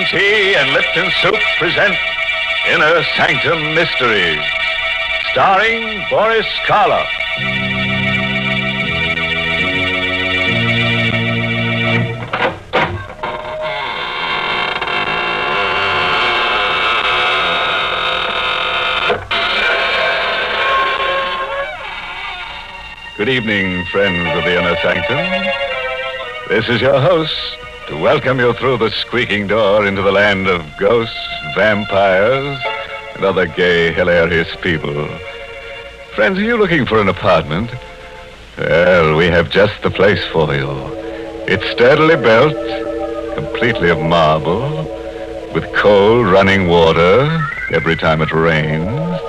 tea and Lipton soup present Inner Sanctum Mysteries, starring Boris Karloff. Good evening, friends of the Inner Sanctum. This is your host to welcome you through the squeaking door into the land of ghosts, vampires, and other gay, hilarious people. Friends, are you looking for an apartment? Well, we have just the place for you. It's sturdily built, completely of marble, with cold running water every time it rains.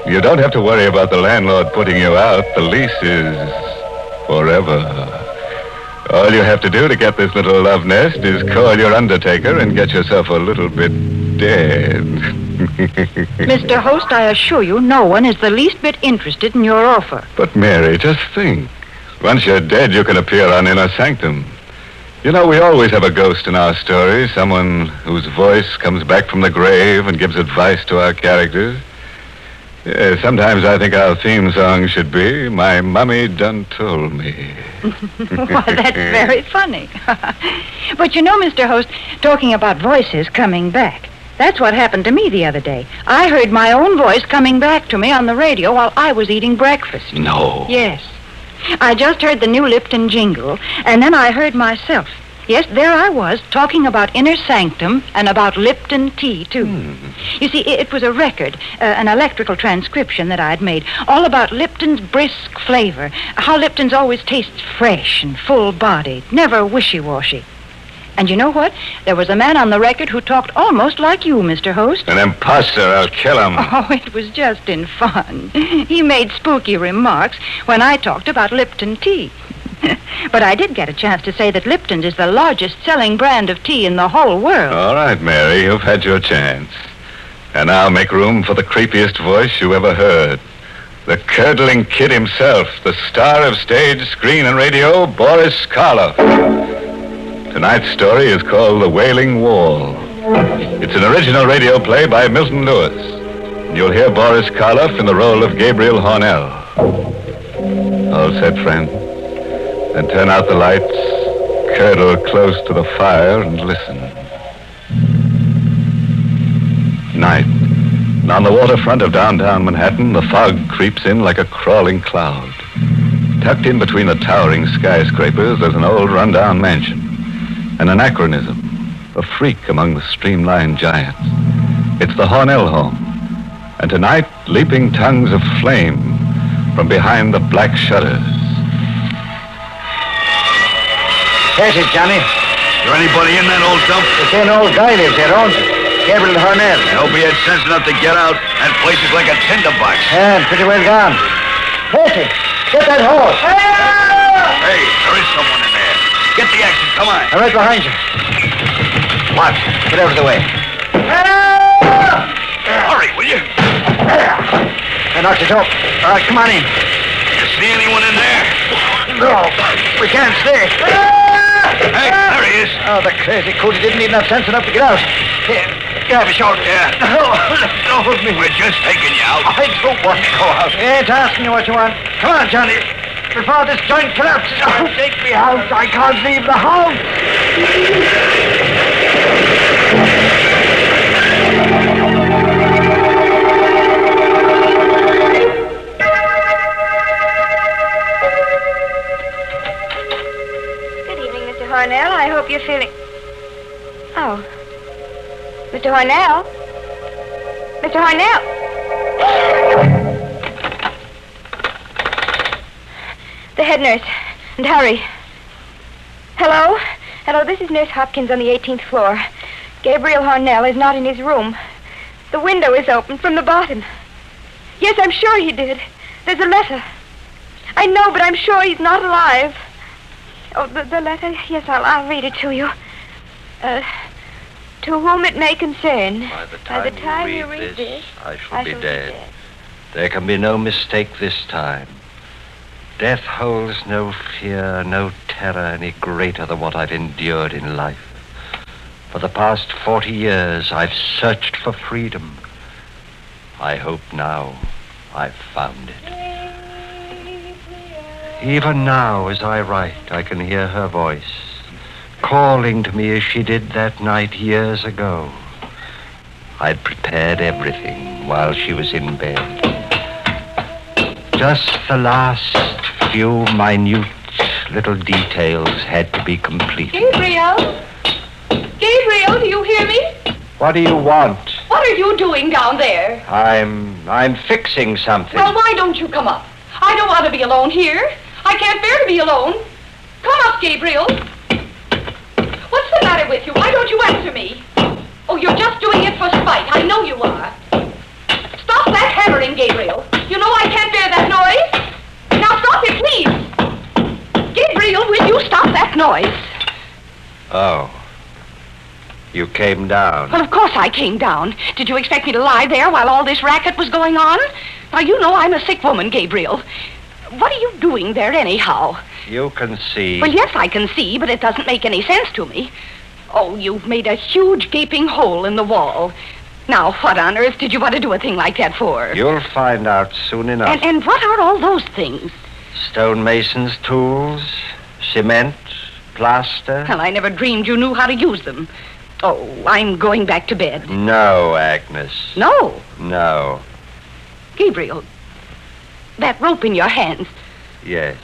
You don't have to worry about the landlord putting you out. The lease is forever. All you have to do to get this little love nest is call your undertaker and get yourself a little bit dead. Mr. Host, I assure you, no one is the least bit interested in your offer. But, Mary, just think. Once you're dead, you can appear on Inner Sanctum. You know, we always have a ghost in our stories, someone whose voice comes back from the grave and gives advice to our characters. Sometimes I think our theme song should be, My Mummy Done Told Me. Well, that's very funny. But you know, Mr. Host, talking about voices coming back, that's what happened to me the other day. I heard my own voice coming back to me on the radio while I was eating breakfast. No. Yes. I just heard the new Lipton jingle, and then I heard myself. Yes, there I was, talking about Inner Sanctum and about Lipton tea, too. You see, it was a record, an electrical transcription that I'd made, all about Lipton's brisk flavor, how Lipton's always tastes fresh and full-bodied, never wishy-washy. And you know what? There was a man on the record who talked almost like you, Mr. Host. An imposter. I'll kill him. Oh, it was just in fun. He made spooky remarks when I talked about Lipton tea. But I did get a chance to say that Lipton's is the largest selling brand of tea in the whole world. All right, Mary, you've had your chance. And now make room for the creepiest voice you ever heard. The curdling kid himself, the star of stage, screen, and radio, Boris Karloff. Tonight's story is called The Wailing Wall. It's an original radio play by Milton Lewis. And you'll hear Boris Karloff in the role of Gabriel Hornell. All set, friend? Then turn out the lights, curdle close to the fire, and listen. Night. And on the waterfront of downtown Manhattan, the fog creeps in like a crawling cloud. Tucked in between the towering skyscrapers, there's an old rundown mansion. An anachronism, a freak among the streamlined giants. It's the Hornell home. And tonight, leaping tongues of flame from behind the black shutters. Yes, it's Johnny. Is there anybody in that old dump? It's an old guy lives here, owns it. Gabriel Hornell. I hope he had sense enough to get out. That place is like a tinderbox. And pretty well gone. Percy, get that horse. Hey, there is someone in there. Get the action, come on. I'm right behind you. What? Get out of the way. Hurry, will you? I knocked it up. All right, come on in. You see anyone in there? No, we can't stay. Hey, there he is. Oh, the crazy coot. He didn't even have sense enough to get out. Here, grab a short. Yeah. No, don't hold me. We're just taking you out. I don't want to go out. I ain't asking you what you want. Come on, Johnny. Before this joint collapses. Oh, take me out. I can't leave the house. Hornell, I hope you're feeling... Oh. Mr. Hornell? Mr. Hornell? The head nurse. And hurry. Hello? Hello, this is Nurse Hopkins on the 18th floor. Gabriel Hornell is not in his room. The window is open from the bottom. Yes, I'm sure he did. There's a letter. I know, but I'm sure he's not alive. Oh, the letter? Yes, I'll read it to you. To whom it may concern. By the time you read this, I shall be dead. There can be no mistake this time. Death holds no fear, no terror any greater than what I've endured in life. For the past 40 years, I've searched for freedom. I hope now I've found it. Even now, as I write, I can hear her voice, calling to me as she did that night years ago. I'd prepared everything while she was in bed. Just the last few minute little details had to be completed. Gabriel? Gabriel, do you hear me? What do you want? What are you doing down there? I'm fixing something. Well, why don't you come up? I don't want to be alone here. I can't bear to be alone. Come up, Gabriel. What's the matter with you? Why don't you answer me? Oh, you're just doing it for spite. I know you are. Stop that hammering, Gabriel. You know I can't bear that noise. Now stop it, please. Gabriel, will you stop that noise? Oh. You came down. Well, of course I came down. Did you expect me to lie there while all this racket was going on? Now, you know I'm a sick woman, Gabriel. What are you doing there anyhow? You can see. Well, yes, I can see, but it doesn't make any sense to me. Oh, you've made a huge gaping hole in the wall. Now, what on earth did you want to do a thing like that for? You'll find out soon enough. And what are all those things? Stonemason's tools, cement, plaster. Well, I never dreamed you knew how to use them. Oh, I'm going back to bed. No, Agnes. No. No. Gabriel, that rope in your hands. Yes.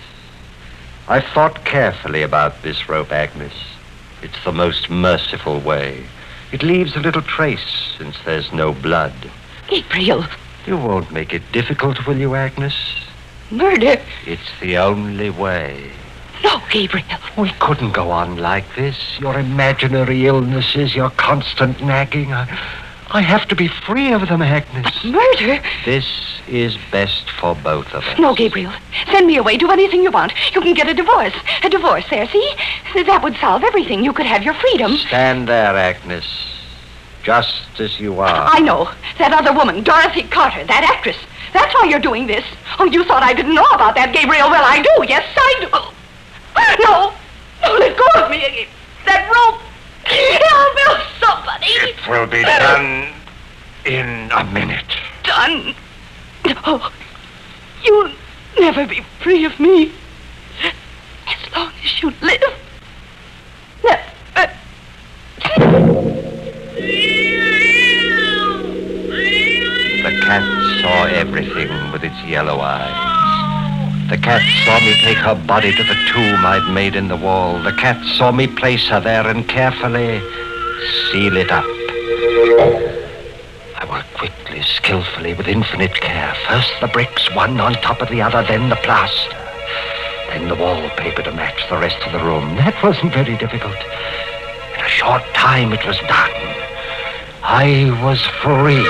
I've thought carefully about this rope, Agnes. It's the most merciful way. It leaves a little trace since there's no blood. Gabriel. You won't make it difficult, will you, Agnes? Murder. It's the only way. No, Gabriel. We couldn't go on like this. Your imaginary illnesses, your constant nagging. I have to be free of them, Agnes. But murder? This is best for both of us. No, Gabriel. Send me away. Do anything you want. You can get a divorce. A divorce there, see? That would solve everything. You could have your freedom. Stand there, Agnes. Just as you are. I know. That other woman, Dorothy Carter, that actress. That's why you're doing this. Oh, you thought I didn't know about that, Gabriel. Well, I do. Yes, I do. No, let go of me. That rope. Help, somebody. It will be done in a minute. Done? Oh, you'll never be free of me. As long as you live. The cat saw everything with its yellow eyes. The cat saw me take her body to the tomb I'd made in the wall. The cat saw me place her there and carefully seal it up. I worked quickly, skillfully, with infinite care. First the bricks, one on top of the other, then the plaster. Then the wallpaper to match the rest of the room. That wasn't very difficult. In a short time it was done. I was free.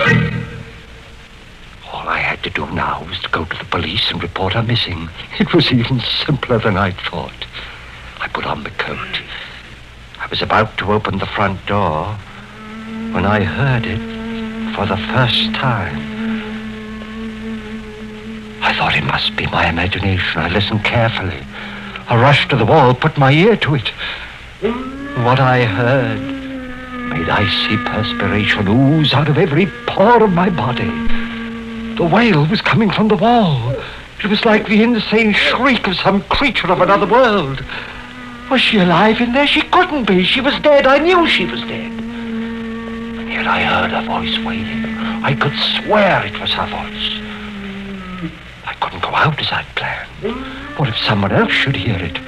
All I had to do now was to go to the police and report her missing. It was even simpler than I thought. I put on the coat. I was about to open the front door when I heard it for the first time. I thought it must be my imagination. I listened carefully. I rushed to the wall, put my ear to it. What I heard made icy perspiration ooze out of every pore of my body. The wail was coming from the wall. It was like the insane shriek of some creature of another world. Was she alive in there? She couldn't be. She was dead. I knew she was dead. And yet I heard her voice wailing. I could swear it was her voice. I couldn't go out as I'd planned. What if someone else should hear it?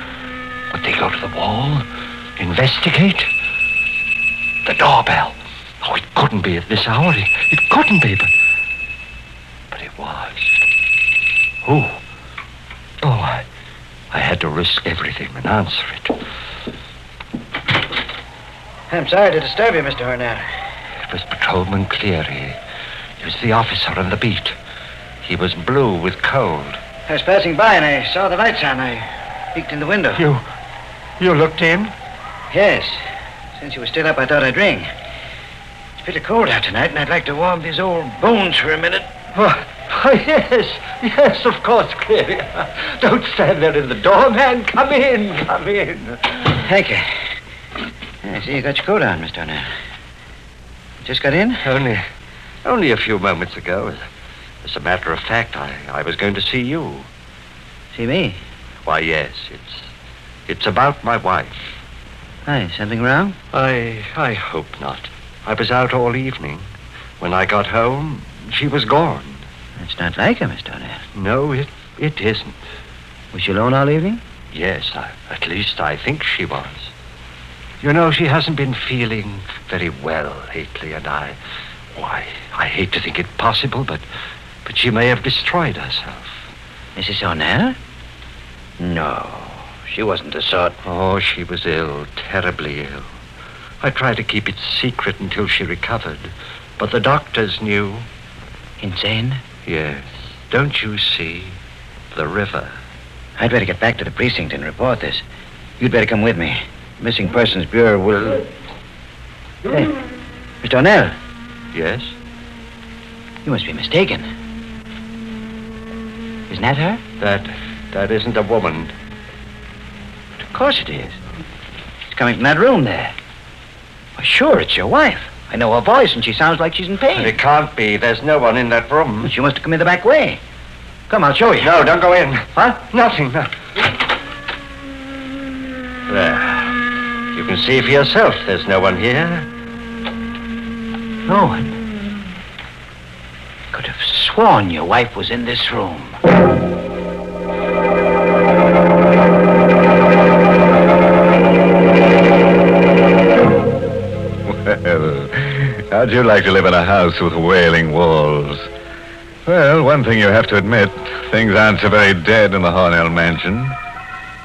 Would they go to the wall? Investigate? The doorbell. Oh, it couldn't be at this hour. It couldn't be, but it was. Who? Oh, I had to risk everything and answer it. I'm sorry to disturb you, Mr. Hornell. It was Patrolman Cleary. He was the officer on the beat. He was blue with cold. I was passing by and I saw the lights on. I peeked in the window. You looked in? Yes. Since you were still up, I thought I'd ring. It's pretty cold out tonight, and I'd like to warm these old bones for a minute. Oh, yes, of course, Cleary. Don't stand there in the door, man. Come in. Thank you. I see you got your coat on, Mr. O'Neill. Just got in? Only a few moments ago. As a matter of fact, I was going to see you. See me? Why, yes, it's about my wife. Hi, something wrong? I hope not. I was out all evening. When I got home, she was gone. That's not like her, Mr. O'Neill. No, it isn't. Was she alone all evening? Yes, at least I think she was. You know, she hasn't been feeling very well lately, and I hate to think it possible, but she may have destroyed herself. Mrs. O'Neill? No, she wasn't the sort. Oh, she was ill, terribly ill. I tried to keep it secret until she recovered, but the doctors knew. Insane? Yes. Don't you see? The river. I'd better get back to the precinct and report this. You'd better come with me. Missing Persons Bureau will... Hey, Mr. O'Neill. Yes? You must be mistaken. Isn't that her? That isn't a woman. Of course it is. It's coming from that room there. Well, sure, it's your wife. I know her voice, and she sounds like she's in pain. It can't be. There's no one in that room. Well, she must have come in the back way. Come, I'll show you. No, don't go in. What? Nothing. No. There. You can see for yourself there's no one here. No one? Could have sworn your wife was in this room. Well, how'd you like to live in a house with wailing walls? Well, one thing you have to admit, things aren't so very dead in the Hornell mansion.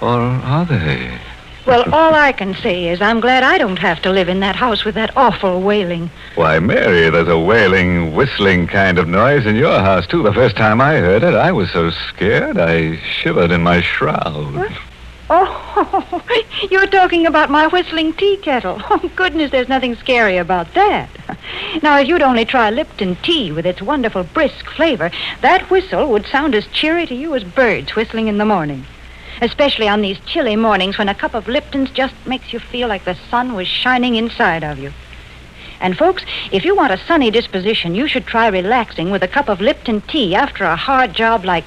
Or are they? Well, all I can say is I'm glad I don't have to live in that house with that awful wailing. Why, Mary, there's a wailing, whistling kind of noise in your house, too. The first time I heard it, I was so scared I shivered in my shroud. What? Oh, you're talking about my whistling tea kettle. Oh, goodness, there's nothing scary about that. Now, if you'd only try Lipton tea with its wonderful brisk flavor, that whistle would sound as cheery to you as birds whistling in the morning. Especially on these chilly mornings when a cup of Lipton's just makes you feel like the sun was shining inside of you. And, folks, if you want a sunny disposition, you should try relaxing with a cup of Lipton tea after a hard job like,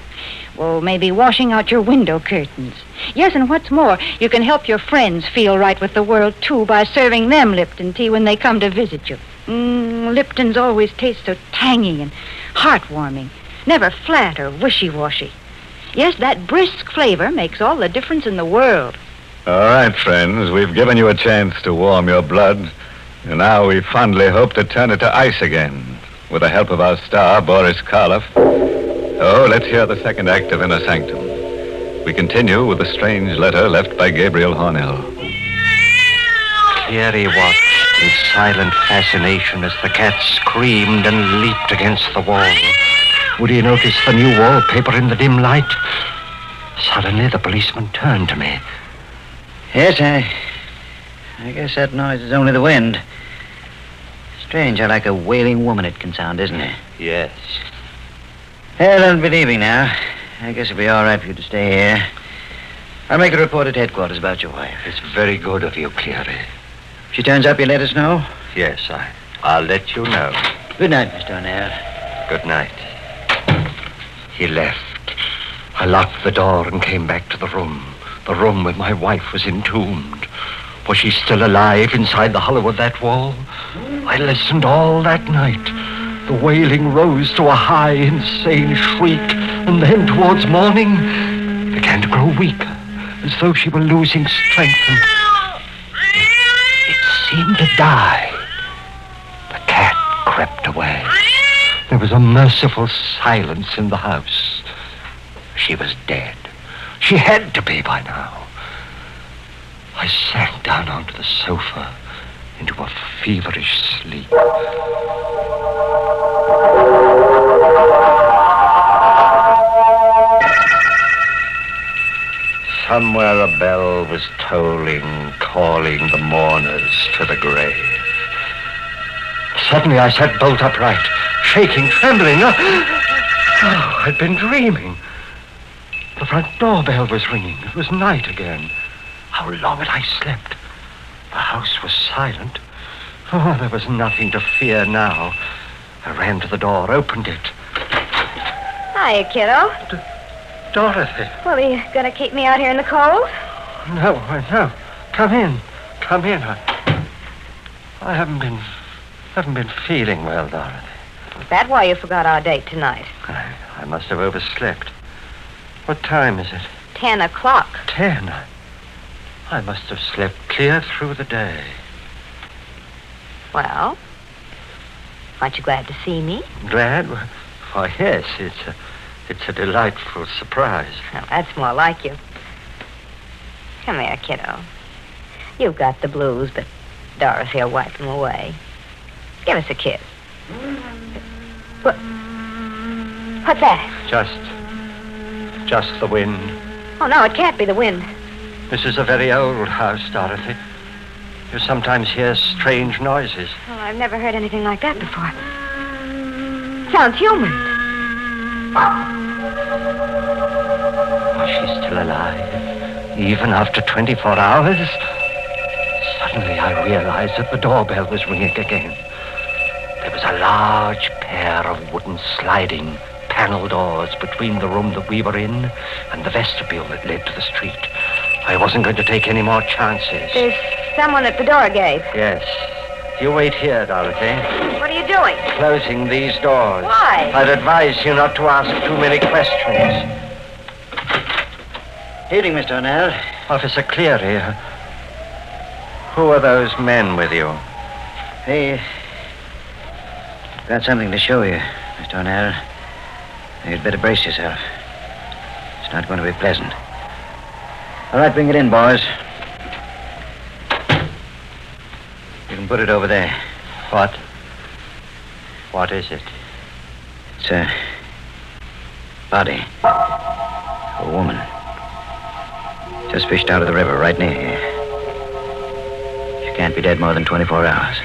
well, maybe washing out your window curtains. Yes, and what's more, you can help your friends feel right with the world, too, by serving them Lipton tea when they come to visit you. Lipton's always taste so tangy and heartwarming, never flat or wishy-washy. Yes, that brisk flavor makes all the difference in the world. All right, friends, we've given you a chance to warm your blood, and now we fondly hope to turn it to ice again, with the help of our star, Boris Karloff. So let's hear the second act of Inner Sanctum. We continue with the strange letter left by Gabriel Hornell. Cleary watched in silent fascination as the cat screamed and leaped against the wall. Would he notice the new wallpaper in the dim light? Suddenly, the policeman turned to me. Yes, I guess that noise is only the wind. Strange how like a wailing woman it can sound, isn't it? Yes. Well, it'll be leaving now. I guess it'll be all right for you to stay here. I'll make a report at headquarters about your wife. It's very good of you, Cleary. If she turns up, you let us know? Yes, I'll let you know. Good night, Mr. O'Neill. Good night. He left. I locked the door and came back to the room where my wife was entombed. Was she still alive inside the hollow of that wall? I listened all that night. The wailing rose to a high, insane shriek, and then towards morning began to grow weaker, as though she were losing strength, and it seemed to die. The cat crept away. There was a merciful silence in the house. She was dead. She had to be by now. I sank down onto the sofa into a feverish sleep. Somewhere a bell was tolling, calling the mourners to the grave. Suddenly I sat bolt upright, shaking, trembling. Oh, I'd been dreaming. The front doorbell was ringing. It was night again. How long had I slept? The house was silent. Oh, there was nothing to fear now. I ran to the door, opened it. Hiya, kiddo. Dorothy. Well, are you going to keep me out here in the cold? No. Come in. I haven't been feeling well, Dorothy. Is that why you forgot our date tonight? I must have overslept. What time is it? 10 o'clock. 10. I must have slept clear through the day. Well, aren't you glad to see me? Glad? Why, yes, it's a delightful surprise. Well, that's more like you. Come here, kiddo. You've got the blues, but Dorothy will wipe them away. Give us a kiss. What's that? Just the wind. Oh, no, it can't be the wind. This is a very old house, Dorothy. You sometimes hear strange noises. Well, I've never heard anything like that before. Sounds human. Was she still alive? Even after 24 hours? Suddenly I realized that the doorbell was ringing again. There was a large pair of wooden sliding panel doors between the room that we were in and the vestibule that led to the street. I wasn't going to take any more chances. There's someone at the door, Gabe. Yes. You wait here, Dorothy. What are you doing? Closing these doors. Why? I'd advise you not to ask too many questions. Evening, Mr. O'Neill. Officer Cleary, who are those men with you? Hey, got something to show you, Mr. O'Neill. You'd better brace yourself. It's not going to be pleasant. All right, bring it in, boys. You can put it over there. What? What is it? It's a body. A woman. Just fished out of the river right near here. She can't be dead more than 24 hours.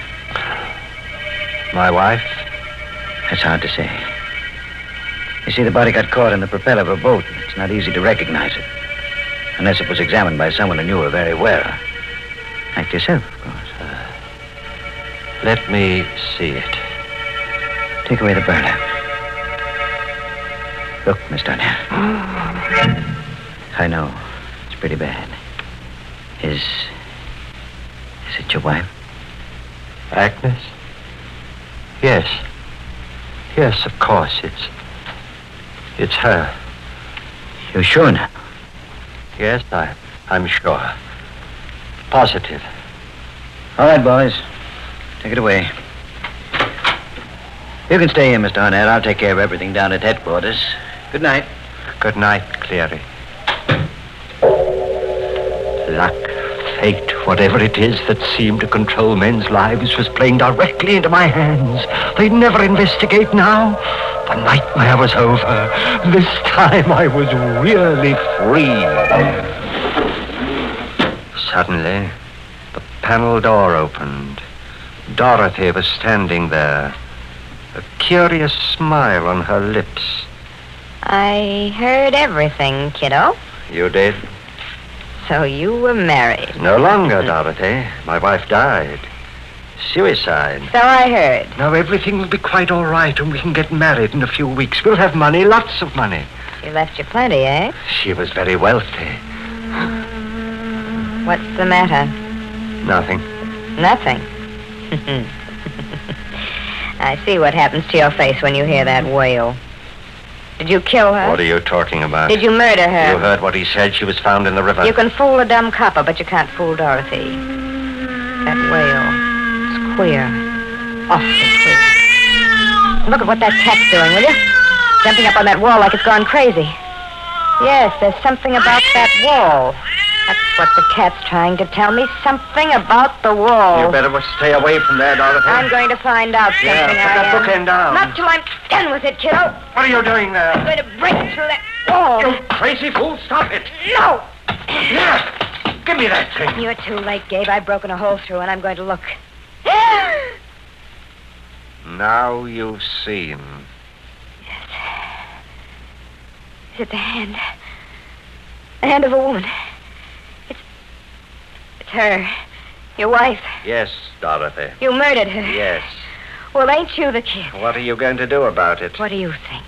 My wife? That's hard to say. You see, the body got caught in the propeller of a boat. It's not easy to recognize it. Unless it was examined by someone who knew her very well. Like yourself, of course. Let me see it. Take away the burner. Look, Mr. O'Neill. I know. It's pretty bad. Is it your wife? Agnes? Yes. Yes, of course. It's her. You're sure now? Yes, I'm sure. Positive. All right, boys. Take it away. You can stay here, Mr. O'Neill. I'll take care of everything down at headquarters. Good night. Good night, Cleary. Luck, fate, whatever it is that seemed to control men's lives was playing directly into my hands. They'd never investigate now. The nightmare was over. This time I was really free. Suddenly, the panel door opened. Dorothy was standing there, a curious smile on her lips. I heard everything, kiddo. You did? So you were married. No longer, Dorothy. My wife died. Suicide. So I heard. Now everything will be quite all right and we can get married in a few weeks. We'll have money, lots of money. She left you plenty, eh? She was very wealthy. What's the matter? Nothing. Nothing. I see what happens to your face when you hear that wail. Did you kill her? What are you talking about? Did you murder her? You heard what he said. She was found in the river. You can fool a dumb copper, but you can't fool Dorothy. That wail. It's queer. Awfully queer. Look at what that cat's doing, will you? Jumping up on that wall like it's gone crazy. Yes, there's something about that wall. That's what the cat's trying to tell me. Something about the wall. You better stay away from there, Dorothy. I'm going to find out something. Yeah, put that bookend down. Not till I'm done with it, kiddo. What are you doing there? I'm going to break through that wall. You crazy fool, stop it. No! Here, give me that thing. You're too late, Gabe. I've broken a hole through, and I'm going to look. Now you've seen. Yes. Is it the hand? The hand of a woman. It's her. Your wife. Yes, Dorothy. You murdered her. Yes. Well, ain't you the kid? What are you going to do about it? What do you think?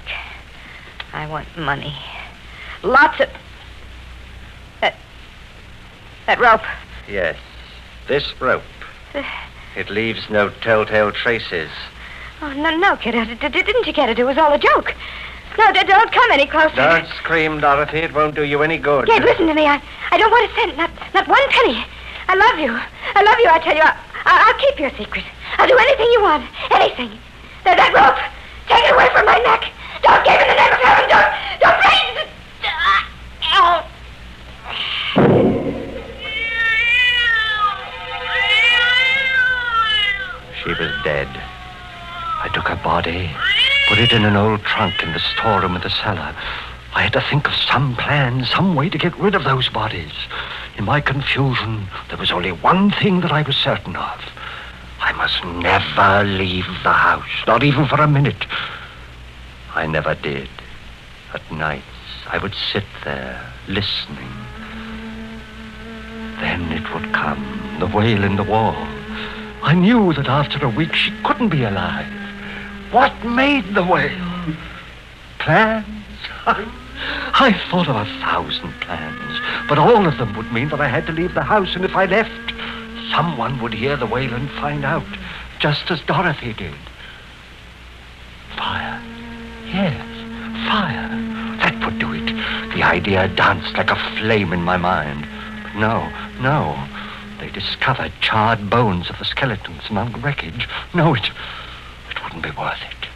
I want money. Lots of... That rope. Yes. This rope. It leaves no telltale traces. Oh, no, kid. Didn't you get it? It was all a joke. No, don't come any closer. Don't scream, Dorothy. It won't do you any good. Gabe, listen to me. I don't want a cent. Not one penny. I love you. I tell you. I'll keep your secret. I'll do anything you want. Anything. That rope. Take it away from my neck. Don't give it in the name of heaven. Don't break. She was dead. I took her body, put it in an old trunk in the storeroom of the cellar. I had to think of some plan, some way to get rid of those bodies. In my confusion, there was only one thing that I was certain of. I must never leave the house, not even for a minute. I never did. At nights, I would sit there, listening. Then it would come, the wail in the wall. I knew that after a week she couldn't be alive. What made the wail? Plans? I thought of 1,000 plans, but all of them would mean that I had to leave the house, and if I left, someone would hear the wail and find out, just as Dorothy did. Fire. Yes, fire. That would do it. The idea danced like a flame in my mind. But no. They discovered charred bones of the skeletons among the wreckage. No, it wouldn't be worth it.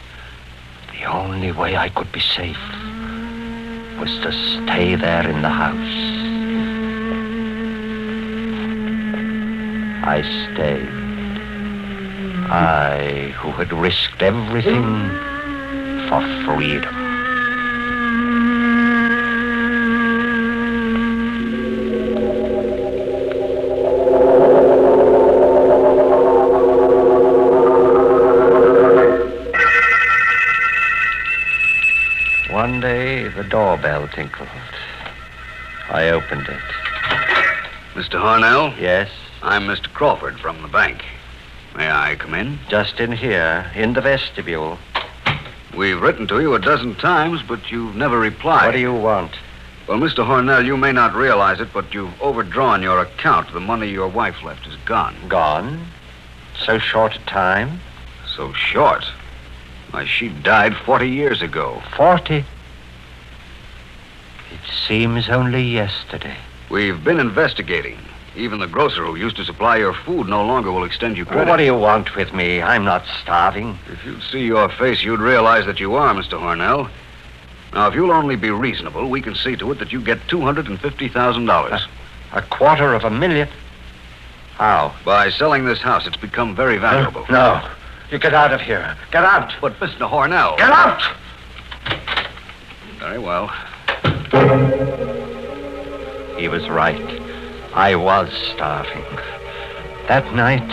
The only way I could be safe was to stay there in the house. I stayed. I, who had risked everything for freedom. One day, the doorbell tinkled. I opened it. Mr. Harnell? Yes? I'm Mr. Crawford from the bank. May I come in? Just in here, in the vestibule. We've written to you a dozen times, but you've never replied. What do you want? Well, Mr. Harnell, you may not realize it, but you've overdrawn your account. The money your wife left is gone. Gone? So short a time? So short? Why, she died 40 years ago. 40? It seems only yesterday. We've been investigating. Even the grocer who used to supply your food no longer will extend you credit. Well, what do you want with me? I'm not starving. If you'd see your face, you'd realize that you are, Mr. Harnell. Now, if you'll only be reasonable, we can see to it that you get $250,000. $250,000? How? By selling this house. It's become very valuable. No. You get out of here. Get out. But, Mr. Harnell... Get out! Very well. He was right. I was starving. That night,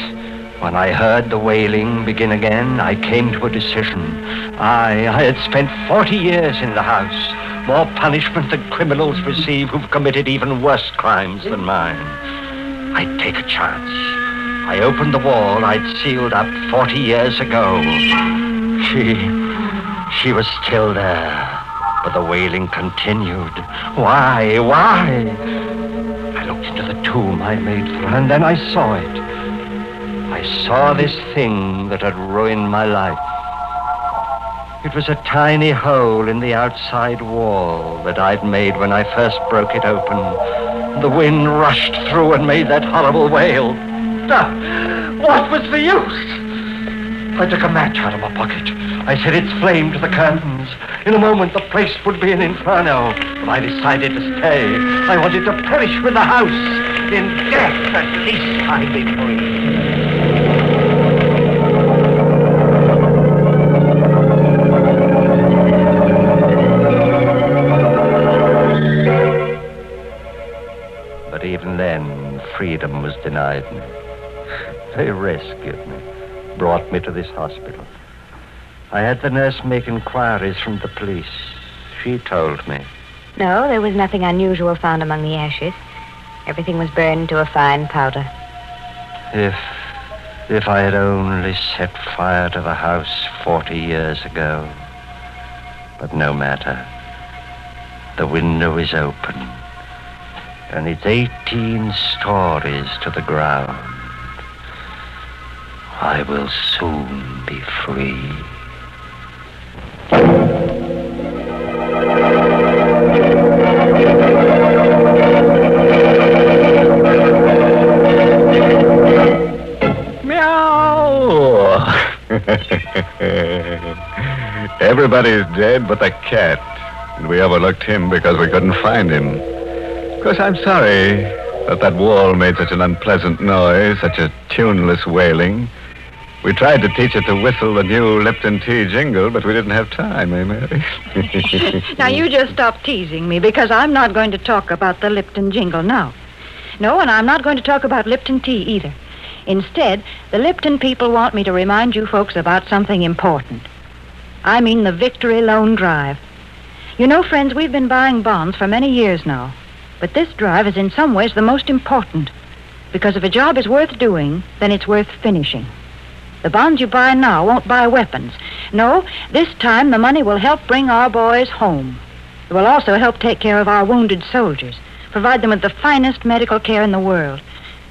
when I heard the wailing begin again, I came to a decision. I had spent 40 years in the house. More punishment than criminals receive who've committed even worse crimes than mine. I'd take a chance. I opened the wall I'd sealed up 40 years ago. She was still there, but the wailing continued. Why? I looked into the tomb I made for her, and then I saw it. I saw this thing that had ruined my life. It was a tiny hole in the outside wall that I'd made when I first broke it open. The wind rushed through and made that horrible wail. What was the use? I took a match out of my pocket. I set its flame to the curtains. In a moment, the place would be an inferno. But I decided to stay. I wanted to perish with the house. In death, at least I'd be free. But even then, freedom was denied me. They rescued me, brought me to this hospital. I had the nurse make inquiries from the police. She told me. No, there was nothing unusual found among the ashes. Everything was burned to a fine powder. If I had only set fire to the house 40 years ago. But no matter. The window is open, and it's 18 stories to the ground. I will soon be free. Everybody's dead but the cat. And we overlooked him because we couldn't find him. Of course, I'm sorry that wall made such an unpleasant noise, such a tuneless wailing. We tried to teach it to whistle the new Lipton tea jingle, but we didn't have time, eh, Mary? Now, you just stop teasing me, because I'm not going to talk about the Lipton jingle now. No, and I'm not going to talk about Lipton tea either. Instead, the Lipton people want me to remind you folks about something important. I mean the Victory Loan Drive. You know, friends, we've been buying bonds for many years now. But this drive is in some ways the most important. Because if a job is worth doing, then it's worth finishing. The bonds you buy now won't buy weapons. No, this time the money will help bring our boys home. It will also help take care of our wounded soldiers, provide them with the finest medical care in the world.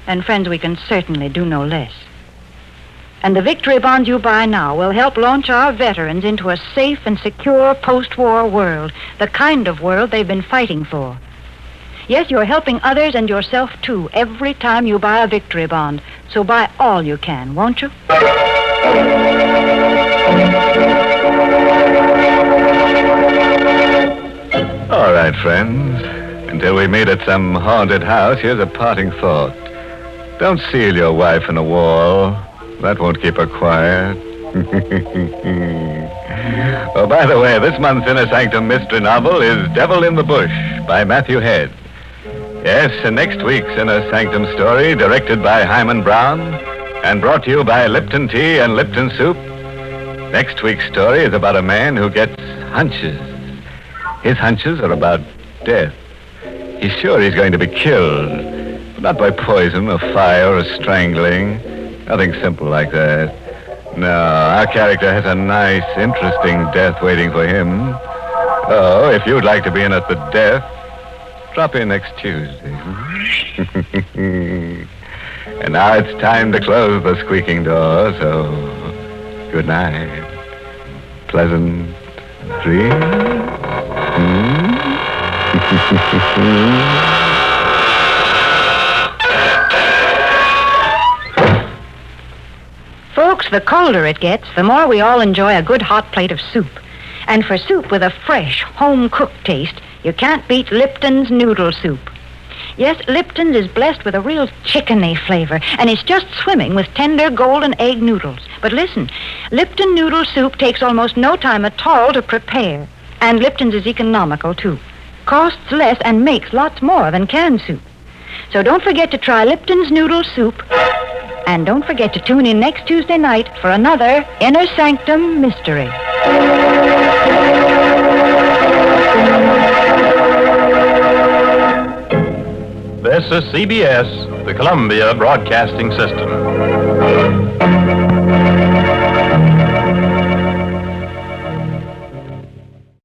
And, friends, we can certainly do no less. And the victory bonds you buy now will help launch our veterans into a safe and secure post-war world, the kind of world they've been fighting for. Yes, you're helping others and yourself, too, every time you buy a victory bond. So buy all you can, won't you? All right, friends. Until we meet at some haunted house, here's a parting thought. Don't seal your wife in a wall. That won't keep her quiet. Oh, by the way, this month's Inner Sanctum mystery novel is Devil in the Bush by Matthew Head. Yes, and next week's Inner Sanctum story, directed by Hyman Brown and brought to you by Lipton Tea and Lipton Soup. Next week's story is about a man who gets hunches. His hunches are about death. He's sure he's going to be killed, but not by poison or fire or strangling. Nothing simple like that. No, our character has a nice, interesting death waiting for him. Oh, if you'd like to be in at the death, drop in next Tuesday. And now it's time to close the squeaking door, so good night. Pleasant dreams. Folks, the colder it gets, the more we all enjoy a good hot plate of soup. And for soup with a fresh, home-cooked taste, you can't beat Lipton's noodle soup. Yes, Lipton's is blessed with a real chickeny flavor, and it's just swimming with tender golden egg noodles. But listen, Lipton noodle soup takes almost no time at all to prepare. And Lipton's is economical, too. Costs less and makes lots more than canned soup. So don't forget to try Lipton's noodle soup. And don't forget to tune in next Tuesday night for another Inner Sanctum mystery. This is CBS, the Columbia Broadcasting System.